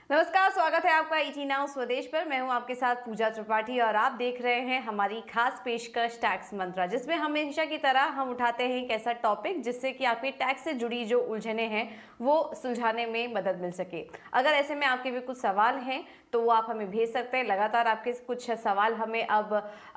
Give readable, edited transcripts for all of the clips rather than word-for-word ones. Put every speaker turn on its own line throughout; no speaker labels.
नमस्कार, स्वागत है आपका ईटी नाउ स्वदेश पर। मैं हूं आपके साथ पूजा त्रिपाठी और आप देख रहे हैं हमारी खास पेशकश टैक्स मंत्रा, जिसमें हमेशा की तरह हम उठाते हैं एक ऐसा टॉपिक जिससे कि आपके टैक्स से जुड़ी जो उलझने हैं वो सुलझाने में मदद मिल सके। अगर ऐसे में आपके भी कुछ सवाल हैं तो वो आप हमें भेज सकते हैं। लगातार आपके कुछ सवाल हमें अब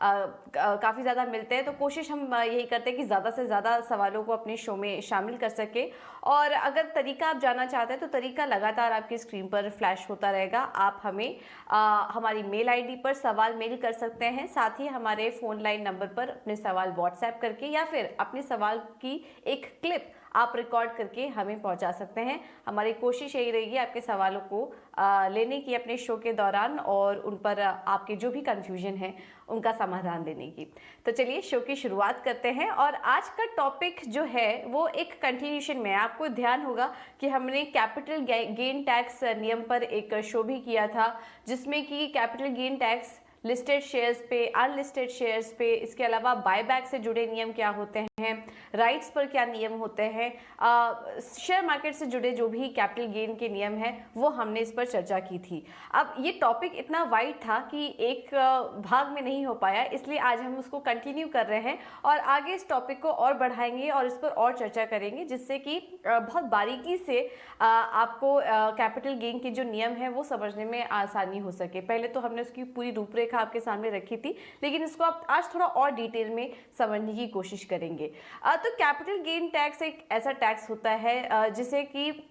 काफ़ी ज़्यादा मिलते हैं, तो कोशिश हम यही करते हैं कि ज़्यादा से ज़्यादा सवालों को अपने शो में शामिल कर सके। और अगर तरीका आप जानना चाहते हैं तो तरीका लगातार आपकी स्क्रीन पर फ्लैश होता रहेगा। आप हमें हमारी मेल आईडी पर सवाल मेल कर सकते हैं, साथ ही हमारे फ़ोन लाइन नंबर पर अपने सवाल व्हाट्सएप करके या फिर अपने सवाल की एक क्लिप आप रिकॉर्ड करके हमें पहुंचा सकते हैं। हमारी कोशिश यही रहेगी आपके सवालों को लेने की अपने शो के दौरान और उन पर आपके जो भी कंफ्यूजन है उनका समाधान देने की। तो चलिए शो की शुरुआत करते हैं। और आज का टॉपिक जो है वो एक कंटिन्यूशन में है। आपको ध्यान होगा कि हमने कैपिटल गेन टैक्स नियम पर एक शो भी किया था, जिसमें कि capital gain tax listed shares पे, अनलिस्टेड शेयर्स पे, इसके अलावा बायबैक से जुड़े नियम क्या होते हैं, राइट्स पर क्या नियम होते हैं, शेयर मार्केट से जुड़े जो भी कैपिटल गेन के नियम हैं वो हमने इस पर चर्चा की थी। अब ये टॉपिक इतना वाइड था कि एक भाग में नहीं हो पाया, इसलिए आज हम उसको कंटिन्यू कर रहे हैं और आगे इस टॉपिक को और बढ़ाएंगे और इस पर और चर्चा करेंगे, जिससे कि बहुत बारीकी से आपको कैपिटल गेन के जो नियम है वो समझने में आसानी हो सके। पहले तो हमने उसकी पूरी रूपरेखा आपके सामने रखी थी, लेकिन इसको आप आज थोड़ा और डिटेल में समझने की कोशिश करेंगे। तो कैपिटल गेन टैक्स एक ऐसा टैक्स होता है जिसे कि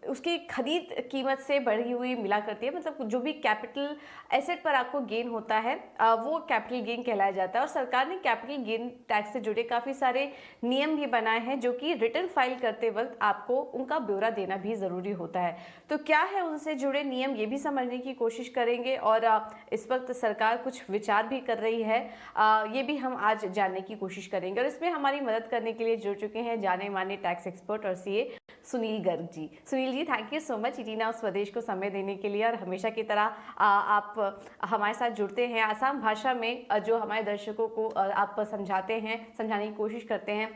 उसकी खरीद कीमत से बढ़ी हुई मिला करती है। मतलब जो भी कैपिटल एसेट पर आपको गेन होता है वो कैपिटल गेन कहलाया जाता है। और सरकार ने कैपिटल गेन टैक्स से जुड़े काफ़ी सारे नियम भी बनाए हैं, जो कि रिटर्न फाइल करते वक्त आपको उनका ब्यौरा देना भी ज़रूरी होता है। तो क्या है उनसे जुड़े नियम, ये भी समझने की कोशिश करेंगे। और इस वक्त सरकार कुछ विचार भी कर रही है, ये भी हम आज जानने की कोशिश करेंगे। और इसमें हमारी मदद करने के लिए जुड़ चुके हैं जाने माने टैक्स एक्सपर्ट और CA Sunil Garg ji. Sunil ji, thank you so much ET Now Swadesh को समय देने के लिए। और हमेशा की तरह आप हमारे साथ जुड़ते हैं, आसान भाषा में जो हमारे दर्शकों को आप समझाते हैं, समझाने की कोशिश करते हैं,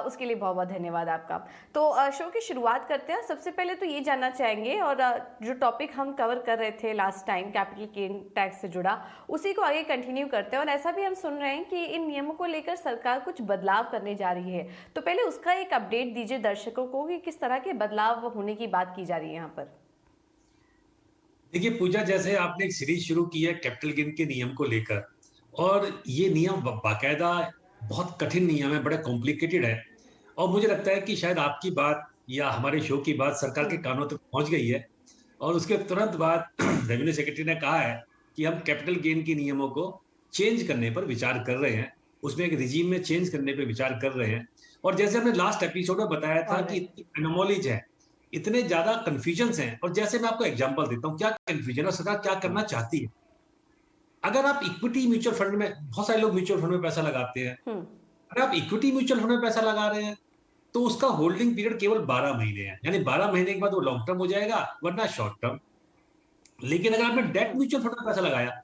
उसके लिए बहुत बहुत धन्यवाद आपका। तो शो की शुरुआत करते हैं। सबसे पहले तो ये जानना चाहेंगे, और जो टॉपिक हम कवर कर रहे थे last time capital gain tax से जुड़ा, उसी को आगे कंटिन्यू करते हैं। और ऐसा भी हम सुन रहे हैं कि इन नियमों को लेकर सरकार कुछ बदलाव करने जा रही है। तो पहले उसका एक अपडेट दीजिए दर्शकों को कि किस तरह के बदलाव होने की बात की जा रही है यहाँ पर।
देखिए पूजा, जैसे आपने एक सीरीज शुरू की है कैपिटल गेन के नियम को लेकर, और ये नियम बाकायदा बहुत कठिन नियम है, बड़ा कॉम्प्लिकेटेड है। और मुझे लगता है कि शायद आपकी बात या हमारे शो की बात सरकार के कानों तक पहुंच गई है। और उसके तुरंत बाद रेवेन्यू सेक्रेटरी ने कहा है कि हम कैपिटल गेन के नियमों को चेंज करने पर विचार कर रहे हैं, उसमें एक रिजीम में चेंज करने पर विचार कर रहे हैं। और जैसे हमने लास्ट एपिसोड में बताया था कि इतनी एनोमोलीज है, इतने ज्यादा कंफ्यूजन हैं। और जैसे मैं आपको एग्जांपल देता हूँ क्या कंफ्यूजन है और सरकार क्या करना चाहती है। अगर आप इक्विटी म्यूचुअल फंड में, बहुत सारे लोग म्यूचुअल फंड में पैसा लगाते हैं, अगर आप इक्विटी म्यूचुअल फंड में पैसा लगा रहे हैं तो उसका होल्डिंग पीरियड केवल 12 महीने है, यानी 12 महीने के बाद वो लॉन्ग टर्म हो जाएगा, वरना शॉर्ट टर्म। लेकिन अगर आपने डेट म्यूचुअल फंड में पैसा लगाया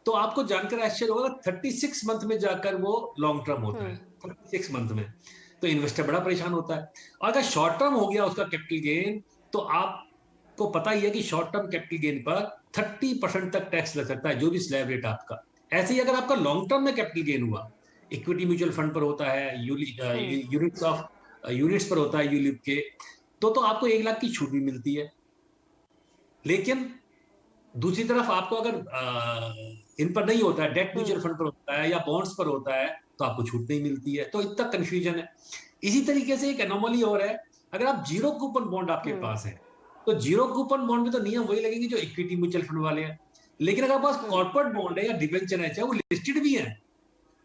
तो आपको जानकर आश्चर्य होगा 36 मंथ में जाकर वो लॉन्ग टर्म होता है, 36 मंथ में। तो इन्वेस्टर बड़ा परेशान होता है। और अगर शॉर्ट टर्म हो गया उसका कैपिटल गेन, तो आपको पता ही है कि शॉर्ट टर्म कैपिटल गेन पर 30% तक टैक्स लग सकता है, जो भी स्लैब रेट आपका। ऐसे ही अगर आपका लॉन्ग टर्म में कैपिटल गेन हुआ, इक्विटी म्यूचुअल फंड पर होता है, यूनिट्स पर होता है यूलिप के, तो आपको 1 लाख की छूट भी मिलती है। लेकिन दूसरी तरफ आपको अगर इन पर नहीं होता है, डेट म्यूचुअल फंड पर होता है या बॉन्ड्स पर होता है, तो आपको छूट नहीं मिलती है। तो इतना कंफ्यूजन है। इसी तरीके से एक एनोमली और है, अगर आप जीरो कूपन बॉन्ड आपके पास है, तो जीरो कूपन बॉन्ड में तो नियम वही लगेंगे जो इक्विटी म्यूचुअल फंड वाले हैं। लेकिन अगर पास कॉर्पोरेट बॉन्ड है या डिबेंचर है, चाहे वो लिस्टेड भी है,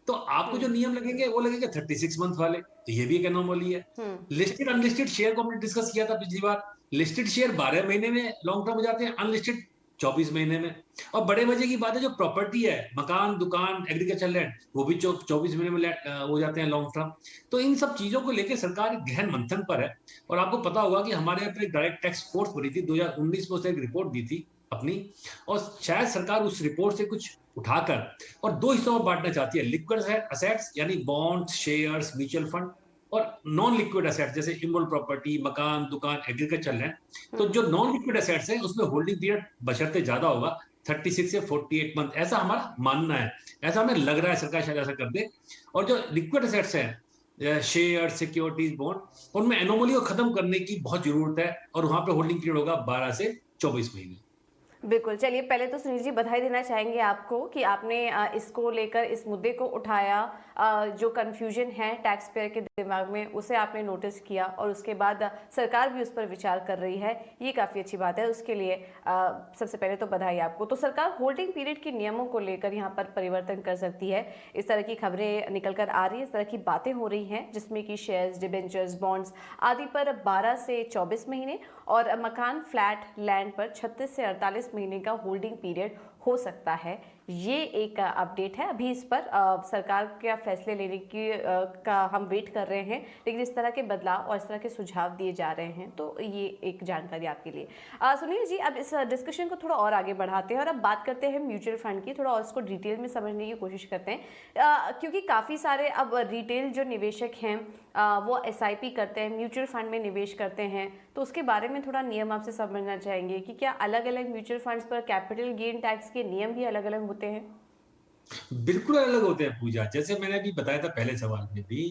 तो आपको जो नियम लगेंगे वो लगेंगे 36 मंथ वाले। तो ये भी एक एनोमली है। लिस्टेड अनलिस्टेड शेयर को हमने डिस्कस किया था पिछली बार। लिस्टेड शेयर 12 महीने में लॉन्ग टर्म हो जाते हैं, अनलिस्टेड 24 महीने में। और बड़े मजे की बात है, जो प्रॉपर्टी है, मकान, दुकान, एग्रीकल्चर लैंड, वो भी 24 महीने में हो जाते हैं लॉन्ग टर्म। तो इन सब चीजों को लेकर सरकार गहन मंथन पर है। और आपको पता होगा कि हमारे यहाँ पर एक डायरेक्ट टैक्स फोर्स बनी थी 2019 में, उसने एक रिपोर्ट दी थी अपनी। और शायद सरकार उस रिपोर्ट से कुछ उठाकर और 2 हिस्सों में बांटना चाहती है, लिक्विड असेट्स यानी बॉन्ड्स, शेयर्स, म्यूचुअल फंड, और नॉन लिक्विड एसेट्स जैसे इमोल प्रॉपर्टी, मकान, दुकान, एग्रीकल्चर लैंड। तो जो
हम्म।
नॉन लिक्विड एसेट्स है उसमें होल्डिंग पीरियड बशर्ते ज्यादा होगा, 36 से 48 मंथ, ऐसा हमारा मानना है। ऐसा हमें लग रहा है सरकार शायद ऐसा कर दे। और जो लिक्विड एसेट्स हैं, शेयर, सिक्योरिटीज, बॉन्ड, उनमें एनोमली को खत्म करने की बहुत जरूरत है, और वहां पे होल्डिंग पीरियड होगा 12 से 24 महीने।
बिल्कुल, चलिए पहले तो सुनील जी बधाई देना चाहेंगे आपको कि आपने इसको लेकर इस मुद्दे को उठाया। जो कन्फ्यूजन है टैक्स पेयर के दिमाग में उसे आपने नोटिस किया और उसके बाद सरकार भी उस पर विचार कर रही है, ये काफ़ी अच्छी बात है। उसके लिए सबसे पहले तो बधाई आपको। तो सरकार होल्डिंग पीरियड के नियमों को लेकर यहाँ पर परिवर्तन कर सकती है, इस तरह की खबरें निकल कर आ रही है, इस तरह की बातें हो रही हैं, जिसमें कि शेयर्स, डिबेंचर्स, बॉन्ड्स आदि पर 12 से 24 महीने और मकान, फ्लैट, लैंड पर 36 से 48 महीने का होल्डिंग पीरियड हो सकता है। ये एक अपडेट है। अभी इस पर सरकार का फैसले लेने की का हम वेट कर रहे हैं, लेकिन इस तरह के बदलाव और इस तरह के सुझाव दिए जा रहे हैं, तो ये एक जानकारी आपके लिए। सुनील जी, अब इस डिस्कशन को थोड़ा और आगे बढ़ाते हैं और अब बात करते हैं म्यूचुअल फंड की, थोड़ा और इसको डिटेल में समझने की कोशिश करते हैं। क्योंकि काफ़ी सारे अब रिटेल जो निवेशक हैं वो एसआईपी करते हैं, म्यूचुअल फंड में निवेश करते हैं, तो उसके बारे में थोड़ा नियम आपसे समझना चाहेंगे कि क्या अलग अलग म्यूचुअल फंड्स पर कैपिटल गेन टैक्स के नियम भी अलग अलग होते हैं?
बिल्कुल अलग होते हैं पूजा। जैसे मैंने अभी बताया था पहले सवाल में भी,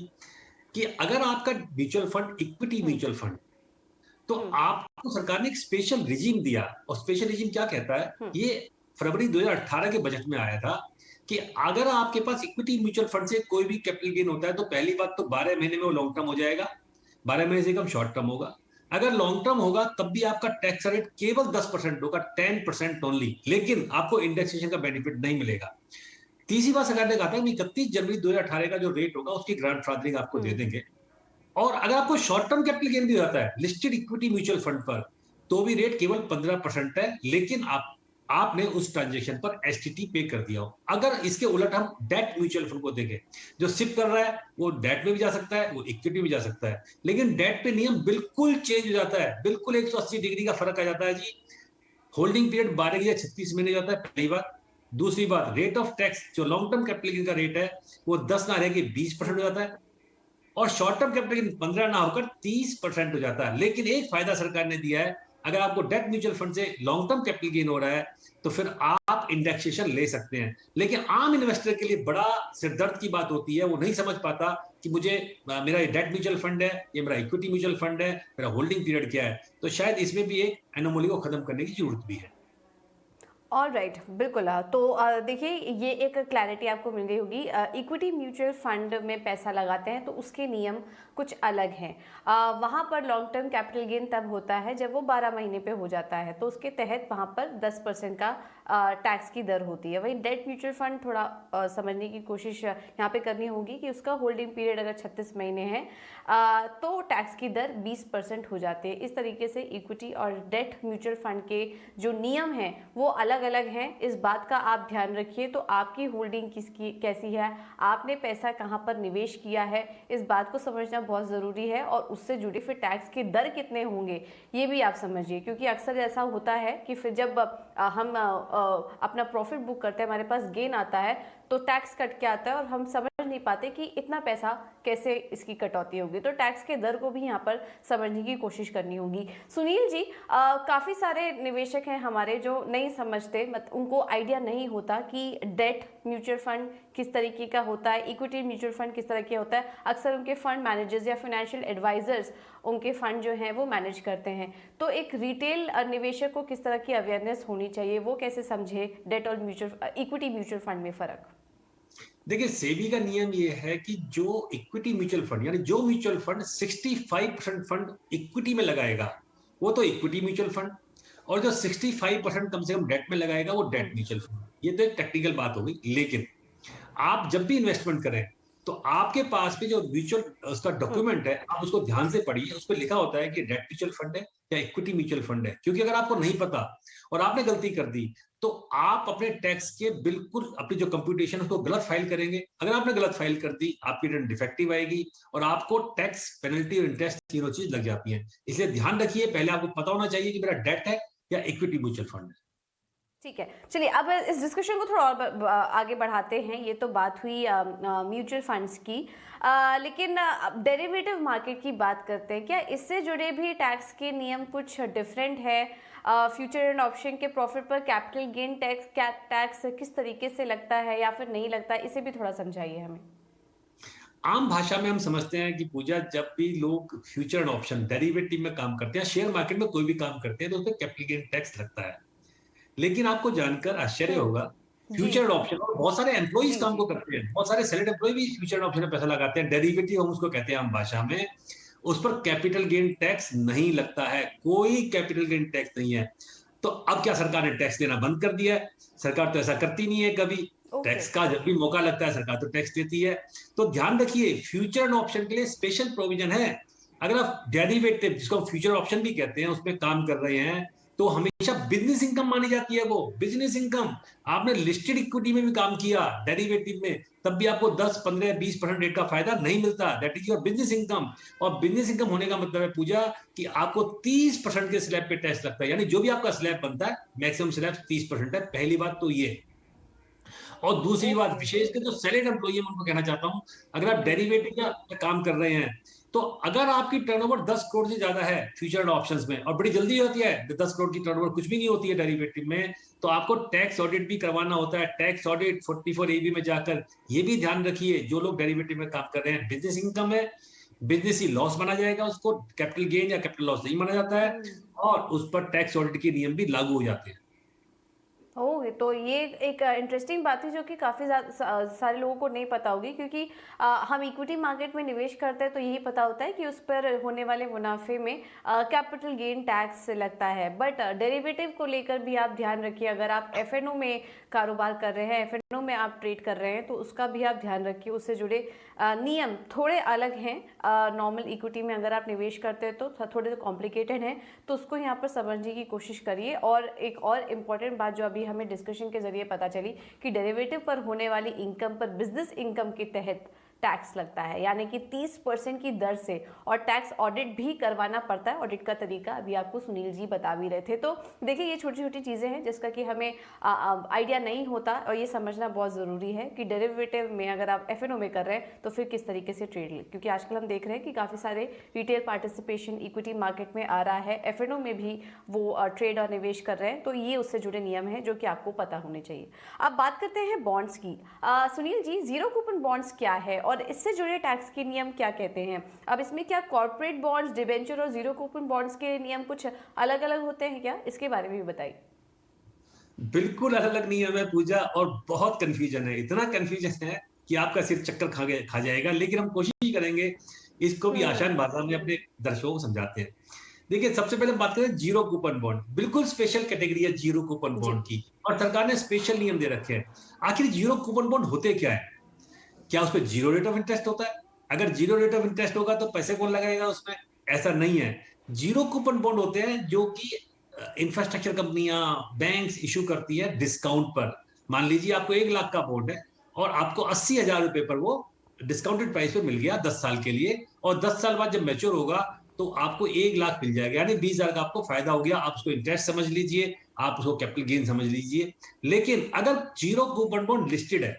कि अगर आपका म्यूचुअल फंड इक्विटी
हम्म।
म्यूचुअल फंड, तो
हम्म।
आपको सरकार ने एक स्पेशल रिजीम दिया। और स्पेशल रिजीम क्या कहता है,
हम्म।
ये फरवरी 2018 के बजट में आया था, कि अगर आपके पास इक्विटी म्यूचुअल फंड से कोई भी कैपिटल गेन होता है, तो पहली बात तो 12 महीने में वो लॉन्ग टर्म हो जाएगा, 12 महीने से कम शॉर्ट टर्म होगा। अगर लॉन्ग टर्म होगा तब भी आपका टैक्स रेट केवल 10% होगा, 10% ओनली, लेकिन आपको इंडेक्सेशन का बेनिफिट नहीं मिलेगा। तीसरी बात सरकार ने कहा था कि 31 जनवरी 2018 का जो रेट होगा उसकी ग्रांड फादरिंग आपको दे
हम्म।
देंगे। और अगर आपको शॉर्ट टर्म कैपिटल गेन भी होता है लिस्टेड इक्विटी म्यूचुअल फंड पर, तो भी रेट केवल 15% है, लेकिन आपने उस ट्रांजेक्शन पर एसटीटी पे कर दिया हो। अगर इसके उलट हम डेट म्यूचुअल फंड को देखें, जो सिप कर रहा है वो डेट में भी जा सकता है, वो इक्विटी में जा सकता है, लेकिन डेट पे नियम बिल्कुल चेंज हो जाता है, बिल्कुल 180 डिग्री का फर्क आ जाता है जी। होल्डिंग पीरियड 12 या 36 महीने जाता है, पहली बात। दूसरी बात, रेट ऑफ टैक्स जो लॉन्ग टर्म कैपिटल गेन का रेट है वो 10 ना रह के 20% हो जाता है, और शॉर्ट टर्म कैपिटल गेन 15 ना होकर 30% हो जाता है। लेकिन एक फायदा सरकार ने दिया है, अगर आपको डेट म्यूचुअल फंड से लॉन्ग टर्म कैपिटल गेन हो रहा है तो फिर आप इंडेक्सेशन ले सकते हैं। लेकिन आम इन्वेस्टर के लिए बड़ा सिरदर्द की बात होती है, वो नहीं समझ पाता कि मुझे मेरा डेट म्यूचुअल फंड है, ये मेरा इक्विटी म्यूचुअल फंड है, मेरा होल्डिंग पीरियड क्या है। तो शायद इसमें भी एक एनोमली को खत्म करने की जरूरत भी है।
ऑल राइट, बिल्कुल। तो देखिए, ये एक क्लैरिटी आपको मिल गई होगी। इक्विटी म्यूचुअल फंड में पैसा लगाते हैं तो उसके नियम कुछ अलग हैं। वहाँ पर लॉन्ग टर्म कैपिटल गेन तब होता है जब वो 12 महीने पे हो जाता है, तो उसके तहत वहाँ पर 10% का टैक्स की दर होती है। वही डेट म्यूचुअल फंड थोड़ा समझने की कोशिश यहाँ पे करनी होगी कि उसका होल्डिंग पीरियड अगर 36 महीने है तो टैक्स की दर 20% हो जाती है। इस तरीके से इक्विटी और डेट म्यूचुअल फंड के जो नियम हैं वो अलग अलग हैं। इस बात का आप ध्यान रखिए। तो आपकी होल्डिंग किसकी कैसी है, आपने पैसा कहाँ पर निवेश किया है, इस बात को समझना बहुत ज़रूरी है। और उससे जुड़े फिर टैक्स के दर कितने होंगे ये भी आप समझिए, क्योंकि अक्सर ऐसा होता है कि फिर जब हम अपना प्रॉफिट बुक करते हैं, हमारे पास गेन आता है, तो टैक्स कट के आता है और हम समझ नहीं पाते कि इतना पैसा कैसे इसकी कटौती होगी। तो टैक्स के दर को भी यहाँ पर समझने की कोशिश करनी होगी। सुनील जी, काफ़ी सारे निवेशक हैं हमारे जो नहीं समझते, उनको आइडिया नहीं होता कि डेट म्यूचुअल फंड किस तरीके का होता है, इक्विटी म्यूचुअल फंड किस तरह का होता है। अक्सर उनके फंड मैनेजर्स या फाइनेंशियल एडवाइजर्स उनके फंड जो हैं वो मैनेज करते हैं। तो एक रिटेल निवेशक को किस तरह की अवेयरनेस होनी चाहिए, वो कैसे समझे डेट और इक्विटी म्यूचुअल फंड में फ़र्क?
देखिए, सेबी का नियम ये है कि जो इक्विटी म्यूचुअल फंड, यानी जो म्यूचुअल फंड 65% फंड इक्विटी में लगाएगा वो तो इक्विटी म्यूचुअल फंड, और जो 65% कम से कम डेट में लगाएगा वो डेट
हम्म।
Mutual fund. ये तो एक टेक्निकल बात हो गई। लेकिन आप जब भी इन्वेस्टमेंट करें तो आपके पास में जो म्यूचुअल उसका
हम्म।
डॉक्यूमेंट है, आप उसको ध्यान से पढ़िए। उस पर लिखा होता है कि डेट म्यूचुअल फंड है या इक्विटी म्यूचुअल फंड है। क्योंकि अगर आपको नहीं पता और आपने गलती कर दी, तो आप अपने टैक्स के बिल्कुल अपनी जो कंप्यूटेशन उसको गलत फाइल करेंगे। अगर आपने गलत फाइल कर दी, आपकी रिटर्न डिफेक्टिव आएगी और आपको टैक्स, पेनल्टी और इंटरेस्ट तीनों चीज लग जाती हैं। इसलिए ध्यान रखिए, पहले आपको पता होना चाहिए कि मेरा डेट है या इक्विटी म्यूचुअल फंड है।
ठीक है, चलिए अब इस डिस्कशन को थोड़ा और आगे बढ़ाते हैं। ये तो बात हुई म्यूचुअल फंड्स की, लेकिन डेरिवेटिव मार्केट की बात करते हैं। क्या इससे जुड़े भी टैक्स के नियम कुछ डिफरेंट है? फ्यूचर एंड ऑप्शन के प्रॉफिट पर कैपिटल गेन टैक्स किस तरीके से लगता है या फिर नहीं लगता, इसे भी थोड़ा समझाइए हमें।
आम भाषा में हम समझते हैं कि पूजा, जब भी लोग फ्यूचर एंड ऑप्शन डेरिवेटिव में काम करते हैं, शेयर मार्केट में कोई भी काम करते हैं, तो उस पर कैपिटल गेन टैक्स लगता है। लेकिन आपको जानकर आश्चर्य होगा,
जी
फ्यूचर ऑप्शन और बहुत सारे एम्प्लॉइज
जी
काम
जी।
को करते हैं, बहुत सारे सेलेक्ट एम्प्लॉय भी फ्यूचर ऑप्शन में पैसा लगाते हैं, डेरिवेटिव हम उसको कहते हैं आम भाषा में। उस पर कैपिटल गेन टैक्स नहीं लगता है, कोई कैपिटल गेन टैक्स नहीं है। तो अब क्या सरकार ने टैक्स देना बंद कर दिया है? सरकार तो ऐसा करती नहीं है कभी।
ओके।
टैक्स का जब भी मौका लगता है सरकार तो टैक्स देती है। तो ध्यान रखिए, फ्यूचर एंड ऑप्शन के लिए स्पेशल प्रोविजन है। अगर आप डेरिवेटिव, जिसको हम फ्यूचर ऑप्शन भी कहते हैं, उसमें काम कर रहे हैं, तो हमेशा बिजनेस इनकम मानी जाती है वो बिजनेस इनकम। आपने लिस्टेड इक्विटी में भी काम किया डेरिवेटिव में, तब भी आपको 10 15 20% रेट का फायदा नहीं मिलता। That is your business income. और बिजनेस इनकम होने का मतलब है पूजा कि आपको 30% के स्लैब पे टैक्स लगता है, यानी जो भी आपका स्लैब बनता है मैक्सिमम स्लैब 30% है। पहली बात तो ये। और दूसरी बात,
ओके।
विशेषकर जो सैलरीड एम्प्लॉई है, मैं उनको कहना चाहता हूं, अगर आप
हम्म।
डेरिवेटिव का काम कर रहे हैं, तो अगर आपकी टर्नओवर 10 करोड़ से ज्यादा है फ्यूचर ऑप्शंस में, और बड़ी जल्दी होती है, 10 करोड़ की टर्नओवर कुछ भी नहीं होती है डेरिवेटिव में, तो आपको टैक्स ऑडिट भी करवाना होता है। टैक्स ऑडिट 44 एबी में जाकर। ये भी ध्यान रखिए, जो लोग डेरिवेटिव में काम कर रहे हैं, बिजनेस इनकम है, बिजनेस ही लॉस माना जाएगा, उसको कैपिटल गेन या कैपिटल लॉस नहीं माना जाता है,
हम्म।
और उस पर टैक्स ऑडिट के नियम भी लागू हो जाते हैं।
ओह! तो ये एक इंटरेस्टिंग बात है जो कि काफ़ी सारे लोगों को नहीं पता होगी, क्योंकि हम इक्विटी मार्केट में निवेश करते हैं तो यही पता होता है कि उस पर होने वाले मुनाफे में कैपिटल गेन टैक्स लगता है। बट डेरिवेटिव को लेकर भी आप ध्यान रखिए। अगर आप एफएनओ में कारोबार कर रहे हैं, एफएनओ में आप ट्रेड कर रहे हैं, तो उसका भी आप ध्यान रखिए। उससे जुड़े नियम थोड़े अलग हैं। नॉर्मल इक्विटी में अगर आप निवेश करते हैं तो थोड़े से कॉम्प्लिकेटेड हैं, तो उसको यहाँ पर समझने की कोशिश करिए। और एक और इम्पॉर्टेंट बात जो अभी हमें डिस्कशन के जरिए पता चली कि डेरिवेटिव पर होने वाली इनकम पर बिजनेस इनकम के तहत टैक्स लगता है, यानी कि 30% की दर से। और टैक्स ऑडिट भी करवाना पड़ता है। ऑडिट का तरीका अभी आपको सुनील जी बता भी रहे थे। तो देखिए, ये छोटी छोटी चीज़ें हैं जिसका कि हमें आइडिया नहीं होता, और ये समझना बहुत ज़रूरी है कि डेरिवेटिव में अगर आप एफएनओ में कर रहे हैं तो फिर किस तरीके से ट्रेड लें। क्योंकि आजकल हम देख रहे हैं कि काफ़ी सारे रिटेल पार्टिसिपेशन इक्विटी मार्केट में आ रहा है, एफएनओ में भी वो ट्रेड और निवेश कर रहे हैं। तो ये उससे जुड़े नियम हैं जो कि आपको पता होने चाहिए। अब बात करते हैं बॉन्ड्स की। Sunil ji, zero coupon bonds क्या है और इससे जुड़े टैक्स के नियम क्या कहते हैं? अब इसमें क्या कॉर्पोरेट बॉन्ड्स, डिबेंचर और जीरो कूपन बॉन्ड्स के नियम कुछ अलग अलग होते हैं क्या? इसके बारे में भी बताइए।
बिल्कुल अलग अलग नियम है पूजा, और बहुत कंफ्यूजन है, इतना कंफ्यूजन है कि आपका सिर चक्कर खा जाएगा। लेकिन हम कोशिश करेंगे इसको भी
हम्म।
आसान भाषा में अपने दर्शकों को समझाते हैं। देखिए, सबसे पहले बात करें जीरो कूपन बॉन्ड। बिल्कुल स्पेशल कैटेगरी है जीरो कूपन
जी।
बॉन्ड की, और सरकार ने स्पेशल नियम दे रखे हैं। आखिर जीरो कूपन बॉन्ड होते क्या है? क्या उस पर जीरो रेट ऑफ इंटरेस्ट होता है? अगर जीरो रेट ऑफ इंटरेस्ट होगा तो पैसे कौन लगाएगा उसमें? ऐसा नहीं है। जीरो कूपन बॉन्ड होते हैं जो कि इंफ्रास्ट्रक्चर कंपनियां, बैंक्स इशू करती है डिस्काउंट पर। मान लीजिए आपको 1 लाख का बॉन्ड है, और आपको 80,000 रुपए पर वो डिस्काउंटेड प्राइस पे मिल गया 10 साल के लिए, और 10 साल बाद जब मैच्योर होगा तो आपको 1 लाख मिल जाएगा, यानी 20,000 का आपको फायदा हो गया। आप उसको इंटरेस्ट समझ लीजिए, आप उसको कैपिटल गेन समझ लीजिए। लेकिन अगर जीरो कूपन बॉन्ड लिस्टेड है,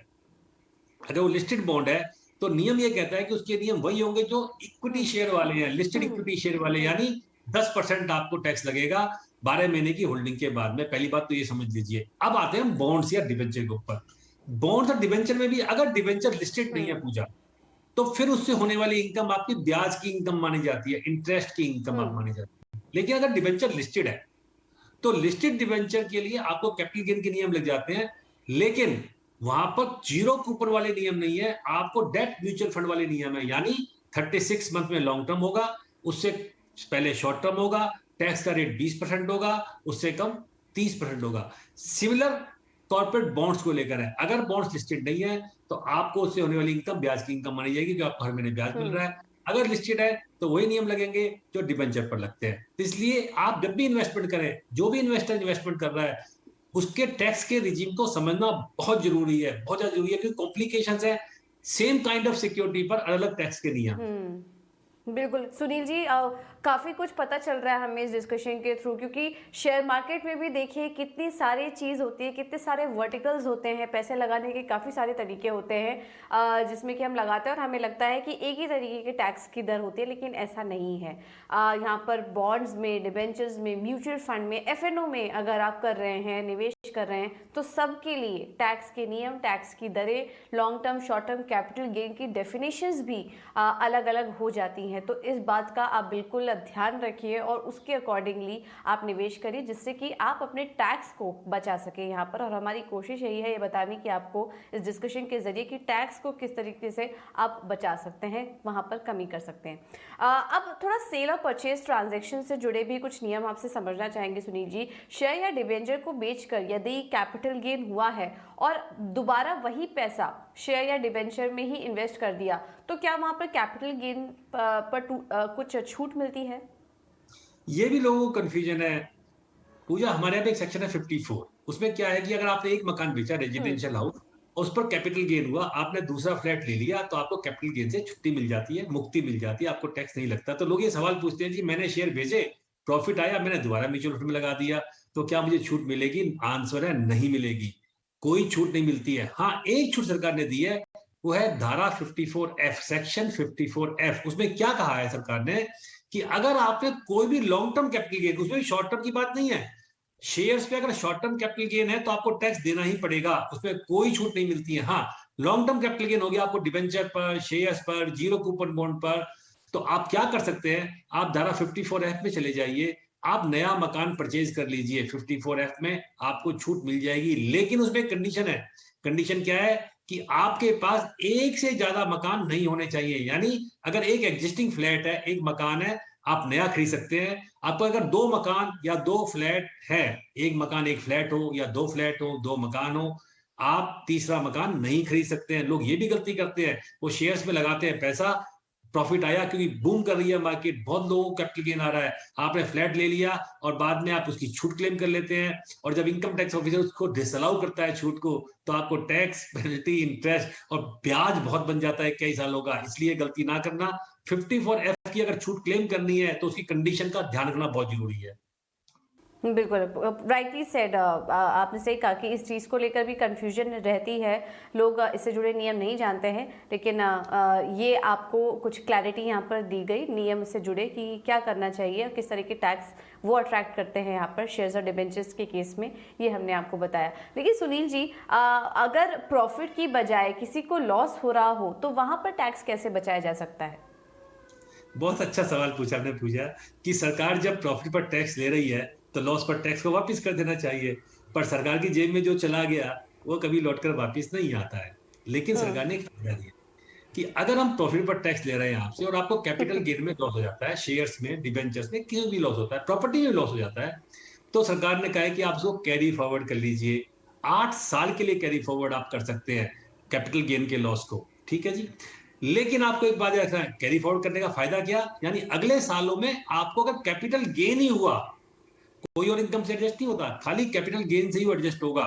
अगर वो लिस्टेड बॉन्ड है, तो नियम ये कहता है कि उसके नियम वही होंगे जो इक्विटी
हम्म।
शेयर वाले हैं, लिस्टेड
हम्म।
इक्विटी शेयर वाले, यानी 10% आपको टैक्स लगेगा 12 महीने की होल्डिंग के बाद में। पहली बात तो ये समझ लीजिए। अब आते हैं बॉन्ड्स या डिबेंचर के ऊपर। बॉन्ड्स और डिबेंचर में भी अगर डिबेंचर लिस्टेड नहीं है
हम्म।
पूजा, तो फिर उससे होने वाली इनकम आपकी ब्याज की इनकम मानी जाती है, इंटरेस्ट की इनकम आप
हम्म।
मानी जाती है। लेकिन अगर डिबेंचर लिस्टेड है, तो लिस्टेड डिवेंचर के लिए आपको कैपिटल गेन के नियम लग जाते हैं। लेकिन वहां पर जीरो कूपन वाले नियम नहीं है, आपको डेट म्यूचुअल फंड वाले नियम है। यानी 36 मंथ में लॉन्ग टर्म होगा, उससे पहले शॉर्ट टर्म होगा, टैक्स का रेट 20% होगा, उससे कम 30% होगा। सिमिलर कॉर्पोरेट बॉन्ड्स को लेकर है। अगर बॉन्ड्स लिस्टेड नहीं है, तो आपको उससे होने वाली इनकम ब्याज की इनकम मानी जाएगी, जो आपको हर महीने ब्याज मिल
हम्म।
रहा है। अगर लिस्टेड है, तो वही नियम लगेंगे जो डिबेंचर पर लगते हैं। तो इसलिए आप जब भी इन्वेस्टमेंट करें, जो भी इन्वेस्टर इन्वेस्टमेंट कर रहा है, उसके टैक्स के रिजीम को समझना बहुत जरूरी है, बहुत ज्यादा जरूरी है, क्योंकि कॉम्प्लिकेशंस है। सेम काइंड ऑफ सिक्योरिटी पर अलग अलग टैक्स के नियम।
हम्म। बिल्कुल सुनील जी, काफ़ी कुछ पता चल रहा है हमें इस डिस्कशन के थ्रू, क्योंकि शेयर मार्केट में भी देखिए कितनी सारी चीज़ होती है, कितने सारे वर्टिकल्स होते हैं, पैसे लगाने के काफ़ी सारे तरीके होते हैं, जिसमें कि हम लगाते हैं और हमें लगता है कि एक ही तरीके के टैक्स की दर होती है, लेकिन ऐसा नहीं है। यहाँ पर बॉन्ड्स में, डिबेंचर्स में, म्यूचुअल फंड में, एफएनओ में अगर आप कर रहे हैं, निवेश कर रहे हैं, तो सबके लिए टैक्स के नियम, टैक्स की दरें, long term, short term capital gain की डेफिनेशंस भी अलग अलग हो जाती हैं। तो इस बात का आप बिल्कुल ध्यान रखिए और उसके अकॉर्डिंगली आप निवेश करिए, जिससे कि आप अपने टैक्स को बचा सकें यहाँ पर। और हमारी कोशिश यही है ये बताने की आपको इस डिस्कशन के जरिए कि टैक्स को किस तरीके से आप बचा सकते हैं, वहाँ पर कमी कर सकते हैं। अब थोड़ा सेल और परचेज ट्रांजेक्शन से जुड़े भी कुछ नियम आपसे समझना चाहेंगे सुनील जी। शेयर या डिबेंचर को बेचकर यदि कैपिटल गेन हुआ है और दोबारा वही पैसा शेयर या डिबेंचर में ही इन्वेस्ट कर दिया, तो क्या वहां पर कैपिटल गेन पर कुछ छूट मिलती है?
ये भी लोगों को कंफ्यूजन है। पूजा, हमारे यहाँ पे एक सेक्शन है 54। उसमें क्या है कि अगर आपने एक मकान बेचा
हम्म।
रेजिडेंशियल हाउस, उस पर कैपिटल गेन हुआ, आपने दूसरा फ्लैट ले लिया, तो आपको कैपिटल गेन से छुट्टी मिल जाती है, मुक्ति मिल जाती है, आपको टैक्स नहीं लगता। तो लोग ये सवाल पूछते हैं कि मैंने शेयर बेचे, प्रॉफिट आया, मैंने दोबारा म्यूचुअल फंड में लगा दिया, तो क्या मुझे छूट मिलेगी? आंसर है नहीं मिलेगी। कोई छूट नहीं मिलती है। हाँ, एक छूट सरकार ने दी है, वो है धारा 54F, सेक्शन 54F। उसमें क्या कहा है सरकार ने कि अगर आपने कोई भी लॉन्ग टर्म कैपिटल गेन, उसमें शॉर्ट टर्म की बात नहीं है, शेयर्स पे अगर शॉर्ट टर्म कैपिटल गेन है तो आपको टैक्स देना ही पड़ेगा, उसमें कोई छूट नहीं मिलती है। हाँ, लॉन्ग टर्म कैपिटल गेन हो गया आपको डिबेंचर पर, शेयर्स पर, जीरो कूपन बॉन्ड पर, तो आप क्या कर सकते हैं, आप धारा 54F में चले जाइए, आप नया मकान परचेज कर लीजिए। 54F में आपको छूट मिल जाएगी, लेकिन उसमें कंडीशन है। कंडीशन क्या है कि आपके पास एक से ज्यादा मकान नहीं होने चाहिए। यानी अगर एक एग्जिस्टिंग फ्लैट है, एक मकान है, आप नया खरीद सकते हैं। आपको अगर दो मकान या दो फ्लैट है, एक मकान एक फ्लैट हो या दो फ्लैट हो, दो मकान हो, आप तीसरा मकान नहीं खरीद सकते हैं। लोग ये भी गलती करते हैं, वो शेयर्स में लगाते हैं पैसा, प्रॉफिट आया क्योंकि बूम कर रही है मार्केट, बहुत लोगों को कैपिटल गेन आ रहा है, आपने फ्लैट ले लिया और बाद में आप उसकी छूट क्लेम कर लेते हैं, और जब इनकम टैक्स ऑफिसर उसको डिसअलाउ करता है छूट को, तो आपको टैक्स, पेनल्टी, इंटरेस्ट और ब्याज बहुत बन जाता है कई सालों का। इसलिए गलती ना करना। 54F की अगर छूट क्लेम करनी है तो उसकी कंडीशन का ध्यान रखना बहुत जरूरी है।
बिल्कुल राइटली सेड। आपने सही कहा कि इस चीज़ को लेकर भी कंफ्यूजन रहती है, लोग इससे जुड़े नियम नहीं जानते हैं, लेकिन ये आपको कुछ क्लैरिटी यहाँ पर दी गई नियम से जुड़े कि क्या करना चाहिए और किस तरह के टैक्स वो अट्रैक्ट करते हैं यहाँ पर शेयर्स और डिबेंचर्स के केस में, ये हमने आपको बताया। लेकिन सुनील जी, अगर प्रॉफिट की बजाय किसी को लॉस हो रहा हो तो वहाँ पर टैक्स कैसे बचाया जा सकता है?
बहुत अच्छा सवाल पूछा आपने, पूछा कि सरकार जब प्रॉफिट पर टैक्स ले रही है तो लॉस पर टैक्स को वापस कर देना चाहिए, पर सरकार की जेब में जो चला गया वो कभी लौटकर वापस नहीं आता है। लेकिन सरकार ने एक फायदा दिया कि अगर हम प्रॉफिट पर टैक्स ले रहे हैं आपसे और आपको कैपिटल गेन में लॉस हो जाता है, शेयर्स में, डिबेंचर्स में, किसी भी लॉस होता है, प्रॉपर्टी में लॉस हो जाता है, तो सरकार ने कहा है कि आप उसको कैरी फॉरवर्ड कर लीजिए। 8 साल के लिए कैरी फॉरवर्ड आप कर सकते हैं कैपिटल गेन के लॉस को। ठीक है जी। लेकिन आपको एक बात याद रखना है, कैरी फॉरवर्ड करने का फायदा क्या, यानी अगले सालों में आपको अगर कैपिटल गेन ही हुआ, कोई और इनकम से एडजस्ट नहीं होता, खाली कैपिटल गेन से ही एडजस्ट होगा,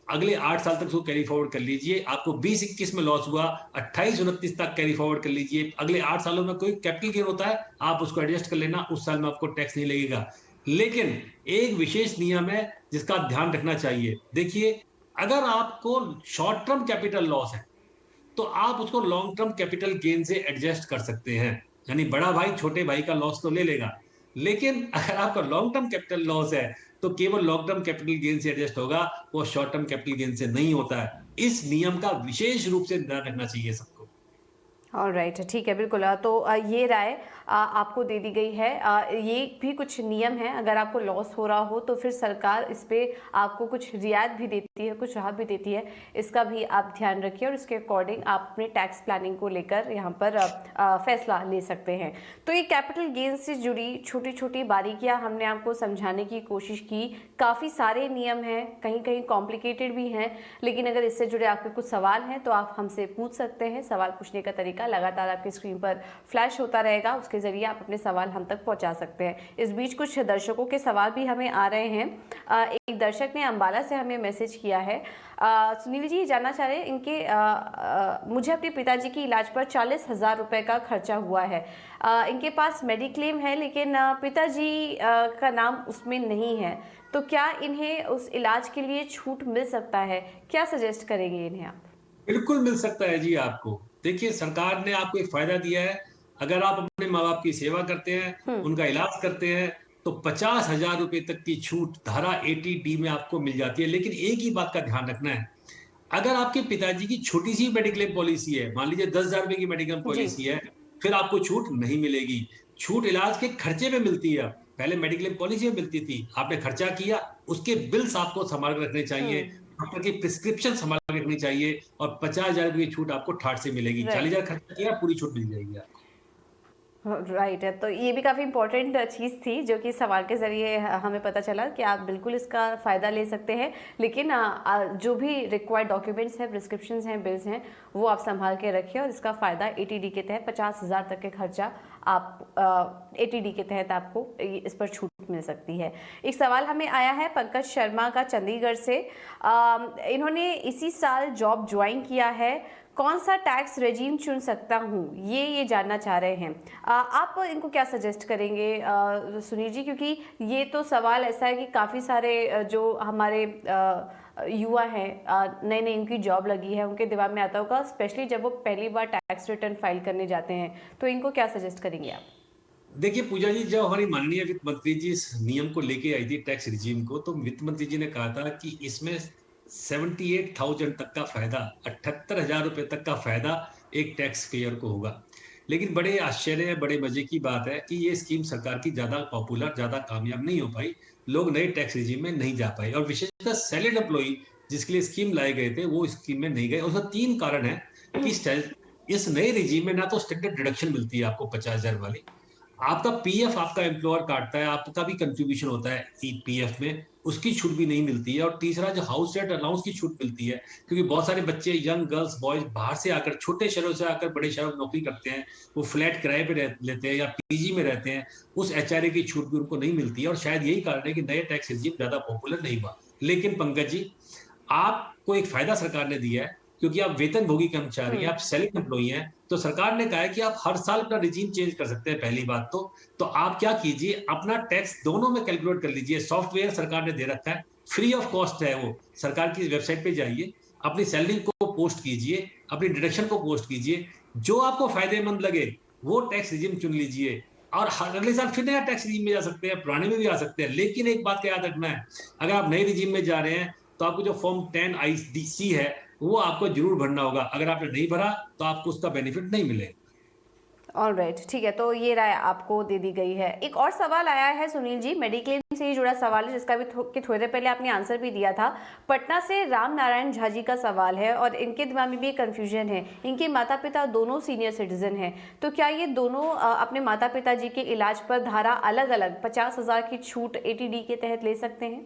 अगले 8 साल तक उसको कैरी फॉरवर्ड कर लीजिए। आपको 20-21 में लॉस हुआ, 28-29 तक कैरी फॉरवर्ड कर लीजिए। अगले 8 सालों में कोई कैपिटल गेन होता है, आप उसको एडजस्ट कर लेना, उस साल में आपको टैक्स नहीं लगेगा। लेकिन एक विशेष नियम है जिसका ध्यान रखना चाहिए। देखिए, अगर आपको शॉर्ट टर्म कैपिटल लॉस है तो आप उसको लॉन्ग टर्म कैपिटल गेन से एडजस्ट कर सकते हैं। यानी बड़ा भाई छोटे भाई का लॉस तो ले लेगा, लेकिन अगर आपका लॉन्ग टर्म कैपिटल लॉस है तो केवल लॉन्ग टर्म कैपिटल गेन से एडजस्ट होगा, वो शॉर्ट टर्म कैपिटल गेन से नहीं होता है। इस नियम का विशेष रूप से ध्यान रखना चाहिए सबको।
ऑलराइट, ठीक है, बिल्कुल। तो ये राय आपको दे दी गई है। ये भी कुछ नियम है, अगर आपको लॉस हो रहा हो तो फिर सरकार इस पे आपको कुछ रियायत भी देती है, कुछ राहत भी देती है। इसका भी आप ध्यान रखिए और इसके अकॉर्डिंग आप अपने टैक्स प्लानिंग को लेकर यहाँ पर फैसला ले सकते हैं। तो ये कैपिटल गेन से जुड़ी छोटी छोटी बारीकियाँ हमने आपको समझाने की कोशिश की। काफ़ी सारे नियम हैं, कहीं कहीं कॉम्प्लिकेटेड भी हैं, लेकिन अगर इससे जुड़े आपके कुछ सवाल हैं तो आप हमसे पूछ सकते हैं। सवाल पूछने का तरीका लगातार आपकी स्क्रीन पर फ्लैश होता रहेगा, उसके जरिए आप अपने सवाल हम तक पहुंचा सकते हैं। इस बीच कुछ दर्शकों के सवाल भी हमें आ रहे हैं। एक दर्शक ने अंबाला से हमें मैसेज किया है। सुनील जी जानना चाह रहे हैं मुझे अपने पिताजी की इलाज पर 40,000 रुपए का खर्चा हुआ है। इनके पास मेडिक्लेम है, लेकिन पिताजी का नाम उसमें नहीं है, तो क्या इन्हें उस इलाज के लिए छूट मिल सकता है? क्या सजेस्ट करेंगे इन्हें आप?
बिल्कुल मिल सकता है जी आपको। देखिए, सरकार ने आपको एक फ़ायदा दिया है, अगर आप अपने माँ-बाप की सेवा करते हैं,
हम्म।
उनका इलाज करते हैं, तो 50,000 रुपए तक की छूट धारा 80D में आपको मिल जाती है। लेकिन एक ही बात का ध्यान रखना है, अगर आपके पिताजी की छोटी-सी मेडिक्लेम पॉलिसी है, मान लीजिए 10,000 रुपए की मेडिक्लेम
जी।
पॉलिसी है, फिर आपको छूट नहीं मिलेगी। छूट इलाज के खर्चे में मिलती है अब, पहले मेडिक्लेम पॉलिसी में मिलती थी, आपने खर्चा किया, उसके बिल्स आपको सँभाल के रखने चाहिए,
हम्म।
डॉक्टर की प्रिस्क्रिप्शन सँभाल के रखनी चाहिए और 50,000 रुपए की छूट आपको ठाट से मिलेगी।
राइट।
40,000 खर्चा किया, पूरी छूट मिल जाएगी आपको।
राइट है, तो ये भी काफ़ी इंपॉर्टेंट चीज़ थी जो कि सवाल के ज़रिए हमें पता चला कि आप बिल्कुल इसका फ़ायदा ले सकते हैं, लेकिन जो भी रिक्वायर्ड डॉक्यूमेंट्स हैं, प्रिस्क्रिप्शंस हैं, बिल्स हैं, वो आप संभाल के रखिए और इसका फ़ायदा एटीडी के तहत 50,000 तक के खर्चा आप एटीडी के तहत आपको इस पर छूट मिल सकती है। एक सवाल हमें आया है पंकज शर्मा का चंडीगढ़ से। इन्होंने इसी साल जॉब ज्वाइन किया है, कौन सा टैक्स रेजीम चुन सकता हूँ, ये जानना चाह रहे हैं। आप इनको क्या सजेस्ट करेंगे सुनील जी, क्योंकि ये तो सवाल ऐसा है कि काफ़ी सारे जो हमारे युवा हैं, नई नई उनकी जॉब लगी है, उनके दिमाग में आता होगा, स्पेशली जब वो पहली बार टैक्स रिटर्न फाइल करने जाते हैं, तो इनको क्या सजेस्ट करेंगे आप?
देखिए पूजा जी, जब हमारी माननीय वित्त मंत्री जी इस नियम को लेके आई थी टैक्स रिजीम को, तो वित्त मंत्री जी ने कहा था कि इसमें 78,000 तक का फायदा, 78,000 रुपए तक का फायदा एक टैक्स पेयर को होगा। लेकिन बड़े आश्चर्य, बड़े मजे की बात है कि ये स्कीम सरकार की ज्यादा पॉपुलर, ज्यादा कामयाब नहीं हो पाई। लोग नए टैक्स रिजीम में नहीं जा पाए और विशेषकर सैलरीड एम्प्लॉई जिसके लिए स्कीम लाए गए थे, वो स्कीम में नहीं गए। उसका 3 कारण है कि इस नए रिजीम में ना तो स्टैंडर्ड डिडक्शन मिलती है आपको 50,000 वाली, आपका पीएफ आपका एम्प्लॉयर काटता है, आपका भी कंट्रीब्यूशन होता है पीएफ में, उसकी छूट भी नहीं मिलती है। और तीसरा जो हाउस रेंट अलाउंस की छूट मिलती है, क्योंकि बहुत सारे बच्चे, यंग गर्ल्स बॉयज बाहर से आकर, छोटे शहरों से आकर बड़े शहरों में नौकरी करते हैं, वो फ्लैट किराए पे लेते हैं या पीजी में रहते हैं, उस एचआरए की छूट भी उनको नहीं मिलती है। और शायद यही कारण है कि नए टैक्स रिजीम ज्यादा पॉपुलर नहीं हुआ। लेकिन पंकज जी, आपको एक फायदा सरकार ने दिया है, क्योंकि आप वेतनभोगी कर्मचारी हैं, आप सेल्फ एम्प्लॉई हैं, तो सरकार ने कहा है कि आप हर साल अपना रिजीम चेंज कर सकते हैं। पहली बात तो आप क्या कीजिए, अपना टैक्स दोनों में कैलकुलेट कर लीजिए। सॉफ्टवेयर सरकार ने दे रखा है, फ्री ऑफ कॉस्ट है, वो सरकार की वेबसाइट पे जाइए, अपनी सैलरी को पोस्ट कीजिए, अपनी डिडक्शन को पोस्ट कीजिए, जो आपको फायदेमंद लगे वो टैक्स रिजीम चुन लीजिए और अगले साल फिर नया टैक्स रिजीम में जा सकते हैं, पुराने में भी आ सकते हैं। लेकिन एक बात का याद रखना है, अगर आप नए रिजीम में जा रहे हैं तो आपको जो फॉर्म 10 आईडीसी है वो आपको जरूर भरना होगा। अगर आपने नहीं भरा तो आपको उसका बेनिफिट नहीं मिलेगा।
ऑलराइट, ठीक है, तो ये राय आपको दे दी गई है। एक और सवाल आया है सुनील जी, मेडिक्लेम से ही जुड़ा सवाल है, जिसका भी थोड़ी देर पहले आपने आंसर भी दिया था। पटना से राम नारायण झा जी का सवाल है और इनके दिमाग में भी एक कंफ्यूजन है। इनके माता पिता दोनों सीनियर सिटीजन हैं, तो क्या ये दोनों अपने माता पिता जी के इलाज पर धारा अलग अलग 50,000 की छूट एटीडी के तहत ले सकते हैं?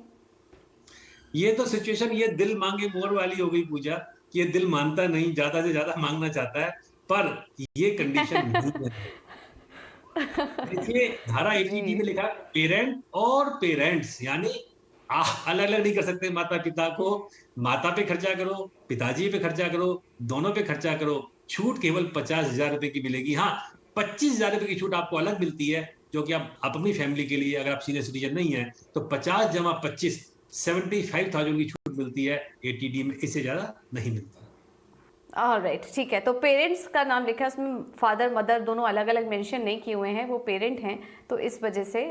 ये तो सिचुएशन, ये दिल मांगे मोर वाली हो गई पूजा, कि ये दिल मानता नहीं, ज्यादा से ज्यादा मांगना चाहता है, पर ये कंडीशन नहीं है। देखिए, धारा
जी।
80D में लिखा है पेरेंट और पेरेंट्स, यानी आप अलग अलग नहीं कर सकते। माता पिता को माता पे खर्चा करो, पिताजी पे खर्चा करो, दोनों पे खर्चा करो, छूट केवल 50,000 रुपए की मिलेगी। हाँ, 25,000 रुपए की छूट आपको अलग मिलती है, जो कि आप अपनी फैमिली के लिए, अगर आप सीनियर सिटीजन नहीं है तो 50 जमा 25, 75,000 की छूट मिलती है एटीडी में, इससे ज्यादा नहीं मिलती।
ऑलराइट, ठीक है, तो पेरेंट्स का नाम लिखा है उसमें, फादर मदर दोनों अलग अलग मेंशन नहीं किए हुए हैं, वो पेरेंट हैं, तो इस वजह से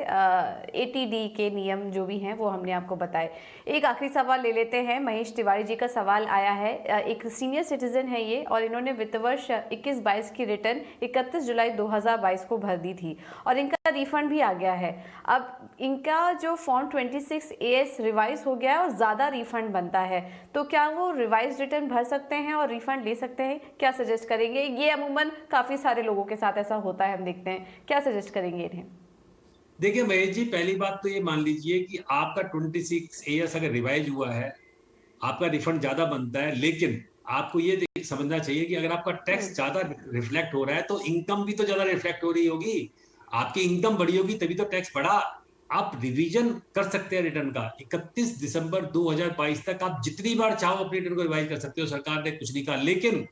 एटीडी के नियम जो भी हैं वो हमने आपको बताए। एक आखिरी सवाल ले लेते हैं, महेश तिवारी जी का सवाल आया है। एक सीनियर सिटीजन है ये, और इन्होंने वित्त वर्ष 21-22 की रिटर्न 31 जुलाई 2022 को भर दी थी और इनका रिफंड भी आ गया है। अब इनका जो फॉर्म 26AS रिवाइज हो गया है और ज़्यादा रिफंड बनता है, तो क्या वो रिवाइज रिटर्न भर सकते हैं और रिफंड ले सकते हैं? क्या सजेस्ट करेंगे? ये अमूमन काफ़ी सारे लोगों के साथ ऐसा होता है, हम देखते हैं, क्या सजेस्ट करेंगे इन्हें?
देखिए महेश जी, पहली बात तो ये मान लीजिए कि आपका 26 AS अगर रिवाइज हुआ है, आपका रिफंड ज्यादा बनता है, लेकिन आपको ये समझना चाहिए कि अगर आपका टैक्स ज्यादा रिफ्लेक्ट हो रहा है तो इनकम भी तो ज्यादा रिफ्लेक्ट हो रही होगी। आपकी इनकम बढ़ी होगी तभी तो टैक्स बढ़ा। आप रिवीजन कर सकते हैं रिटर्न का, 31 दिसंबर 2022 तक आप जितनी बार चाहो अपने रिटर्न को रिवाइज कर सकते हो। सरकार ने कुछ नहीं कहा, लेकिन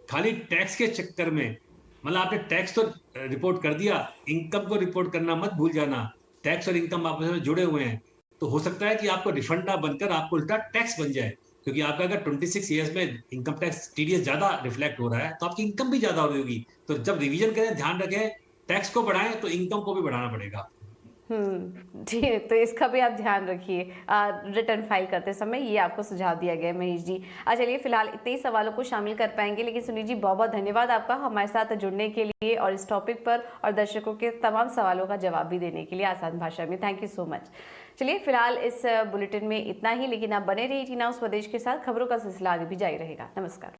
खाली टैक्स के चक्कर में, मतलब आपने टैक्स तो रिपोर्ट कर दिया, इनकम को रिपोर्ट करना मत भूल जाना। टैक्स और इनकम आपस में जुड़े हुए हैं, तो हो सकता है कि आपको रिफंड ना बनकर आपको उल्टा टैक्स बन जाए। क्योंकि आपका अगर 26 ईयर्स में इनकम टैक्स टीडीएस ज्यादा रिफ्लेक्ट हो रहा है तो आपकी इनकम भी ज्यादा हो रही होगी। तो जब रिवीजन करें ध्यान रखें, टैक्स को बढ़ाएं तो इनकम को भी बढ़ाना पड़ेगा।
जी, तो इसका भी आप ध्यान रखिए रिटर्न फाइल करते समय, ये आपको सुझाव दिया गया है महेश जी। चलिए फिलहाल इतने ही सवालों को शामिल कर पाएंगे, लेकिन सुनील जी बहुत बहुत धन्यवाद आपका हमारे साथ जुड़ने के लिए और इस टॉपिक पर और दर्शकों के तमाम सवालों का जवाब भी देने के लिए आसान भाषा में। Thank you so much. चलिए फिलहाल इस बुलेटिन में इतना ही, लेकिन आप बने रहिए टी नाउ स्वदेश के साथ। खबरों का सिलसिला आगे भी जारी रहेगा। नमस्कार।